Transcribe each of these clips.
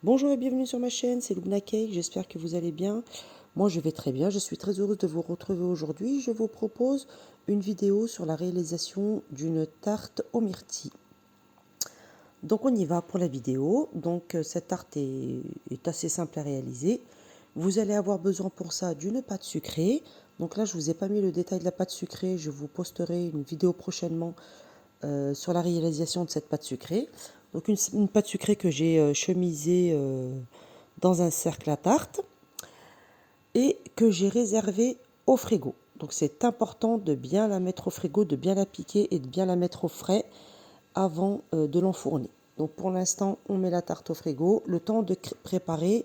Bonjour et bienvenue sur ma chaîne, c'est Lubna Cake, j'espère que vous allez bien. Moi je vais très bien, je suis très heureuse de vous retrouver aujourd'hui. Je vous propose une vidéo sur la réalisation d'une tarte aux myrtilles. Donc on y va pour la vidéo. Donc cette tarte est assez simple à réaliser. Vous allez avoir besoin pour ça d'une pâte sucrée. Donc là je vous ai pas mis le détail de la pâte sucrée, je vous posterai une vidéo prochainement sur la réalisation de cette pâte sucrée. Donc une pâte sucrée que j'ai chemisée dans un cercle à tarte et que j'ai réservée au frigo. Donc c'est important de bien la mettre au frigo, de bien la piquer et de bien la mettre au frais avant de l'enfourner. Donc pour l'instant, on met la tarte au frigo, le temps de préparer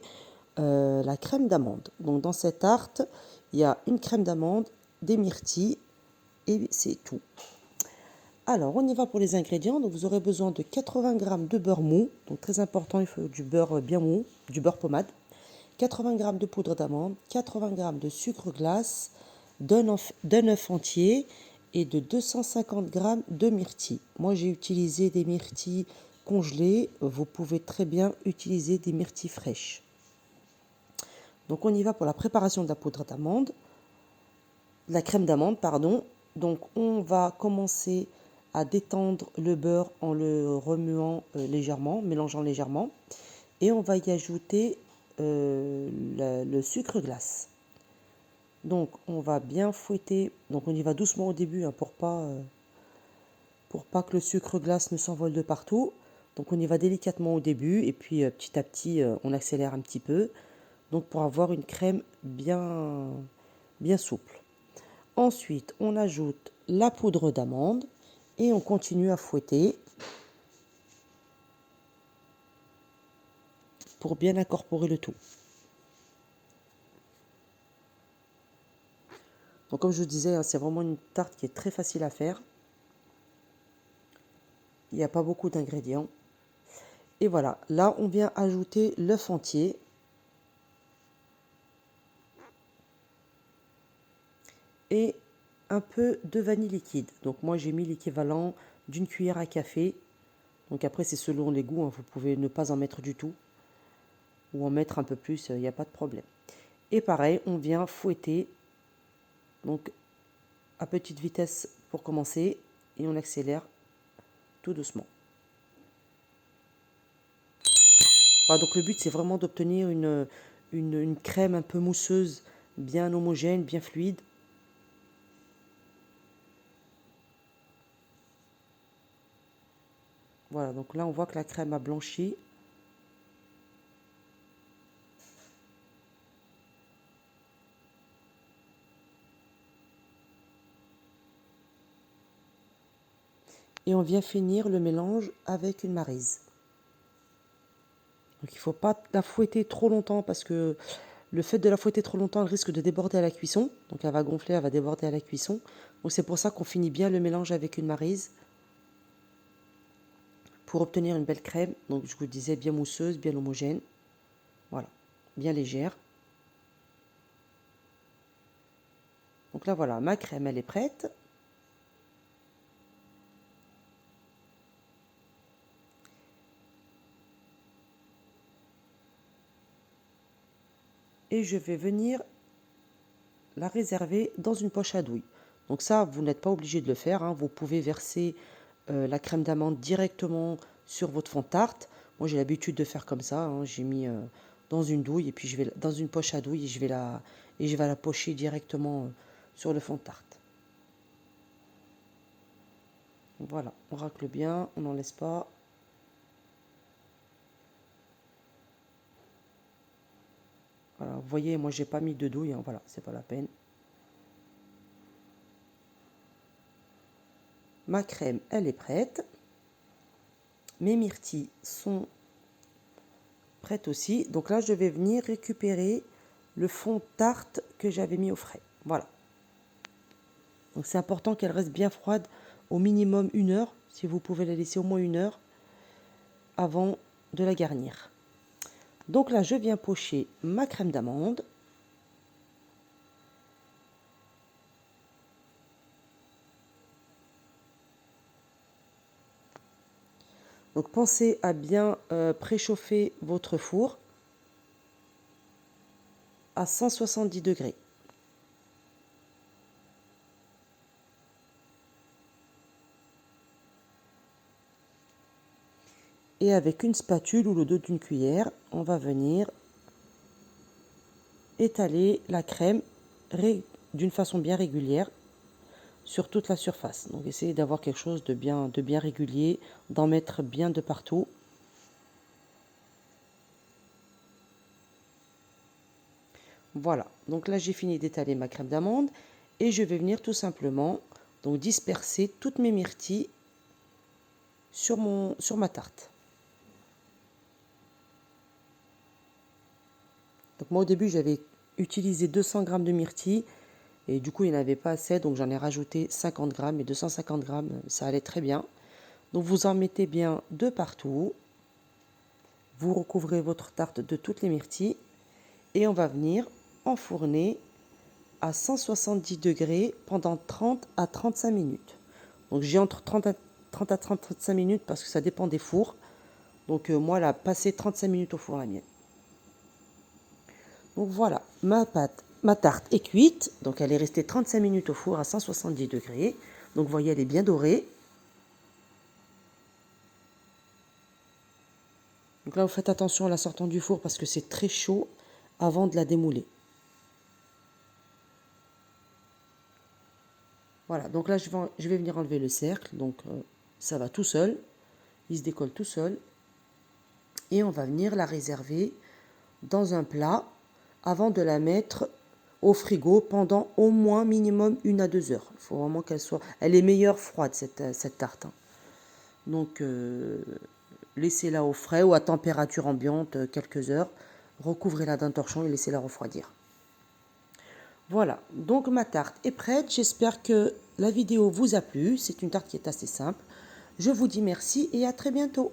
la crème d'amande. Donc dans cette tarte, il y a une crème d'amande, des myrtilles et c'est tout. Alors, on y va pour les ingrédients. Donc, vous aurez besoin de 80 g de beurre mou. Donc, très important, il faut du beurre bien mou, du beurre pommade. 80 g de poudre d'amande, 80 g de sucre glace, d'un œuf entier et de 250 g de myrtilles. Moi, j'ai utilisé des myrtilles congelées. Vous pouvez très bien utiliser des myrtilles fraîches. Donc, on y va pour la préparation de la poudre d'amande, la crème d'amande, pardon. Donc, on va commencer à détendre le beurre en le remuant légèrement, mélangeant légèrement. Et on va y ajouter le sucre glace. Donc on va bien fouetter, donc on y va doucement au début hein, pour pas que le sucre glace ne s'envole de partout. Donc on y va délicatement au début et puis petit à petit on accélère un petit peu. Donc pour avoir une crème bien souple. Ensuite on ajoute la poudre d'amande et on continue à fouetter pour bien incorporer le tout. Donc comme je vous disais, hein, c'est vraiment une tarte qui est très facile à faire. Il n'y a pas beaucoup d'ingrédients. Et voilà, là on vient ajouter l'œuf entier. Et un peu de vanille liquide. Donc moi j'ai mis l'équivalent d'une cuillère à café. Donc après c'est selon les goûts, hein. Vous pouvez ne pas en mettre du tout. Ou en mettre un peu plus, il n'y a pas de problème. Et pareil, on vient fouetter. Donc à petite vitesse pour commencer. Et on accélère tout doucement. Voilà, donc le but c'est vraiment d'obtenir une crème un peu mousseuse, bien homogène, bien fluide. Voilà, donc là on voit que la crème a blanchi. Et on vient finir le mélange avec une maryse. Donc il ne faut pas la fouetter trop longtemps parce que le fait de la fouetter trop longtemps, elle risque de déborder à la cuisson. Donc elle va gonfler, elle va déborder à la cuisson. Donc c'est pour ça qu'on finit bien le mélange avec une maryse pour obtenir une belle crème. Donc je vous disais bien mousseuse, bien homogène. Voilà, bien légère. Donc là voilà, ma crème elle est prête. Et je vais venir la réserver dans une poche à douille. Donc ça, vous n'êtes pas obligé de le faire, hein. Vous pouvez verser la crème d'amande directement sur votre fond de tarte. Moi, j'ai l'habitude de faire comme ça, hein. J'ai mis dans une douille et puis je vais dans une poche à douille et je vais la pocher directement sur le fond de tarte. Voilà, on racle bien, on n'en laisse pas. Voilà, vous voyez, moi j'ai pas mis de douille, hein. Voilà, c'est pas la peine. Ma crème, elle est prête. Mes myrtilles sont prêtes aussi. Donc là, je vais venir récupérer le fond de tarte que j'avais mis au frais. Voilà. Donc c'est important qu'elle reste bien froide au minimum 1 heure. Si vous pouvez la laisser au moins 1 heure avant de la garnir. Donc là, je viens pocher ma crème d'amande. Donc pensez à bien préchauffer votre four à 170 degrés. Et avec une spatule ou le dos d'une cuillère, on va venir étaler la crème d'une façon bien régulière sur toute la surface. Donc essayez d'avoir quelque chose de bien régulier, d'en mettre bien de partout. Voilà, donc là j'ai fini d'étaler ma crème d'amande et je vais venir tout simplement donc disperser toutes mes myrtilles sur ma tarte. Donc moi au début j'avais utilisé 200 g de myrtilles et du coup il n'y en avait pas assez, donc j'en ai rajouté 50 g et 250 g ça allait très bien. Donc vous en mettez bien de partout, vous recouvrez votre tarte de toutes les myrtilles et on va venir enfourner à 170 degrés pendant 30 à 35 minutes. Donc j'ai entre 30 à 35 minutes parce que ça dépend des fours. Donc moi elle a passé 35 minutes au four la mienne. Donc voilà, ma tarte est cuite. Donc elle est restée 35 minutes au four à 170 degrés. Donc vous voyez elle est bien dorée. Donc là vous faites attention en la sortant du four parce que c'est très chaud avant de la démouler. Voilà, donc là je vais venir enlever le cercle, donc ça va tout seul, il se décolle tout seul. Et on va venir la réserver dans un plat avant de la mettre au frigo pendant au moins minimum 1 à 2 heures. Il faut vraiment qu'elle soit... Elle est meilleure froide cette tarte. Hein. Donc laissez-la au frais ou à température ambiante quelques heures. Recouvrez-la d'un torchon et laissez-la refroidir. Voilà, donc ma tarte est prête. J'espère que la vidéo vous a plu. C'est une tarte qui est assez simple. Je vous dis merci et à très bientôt.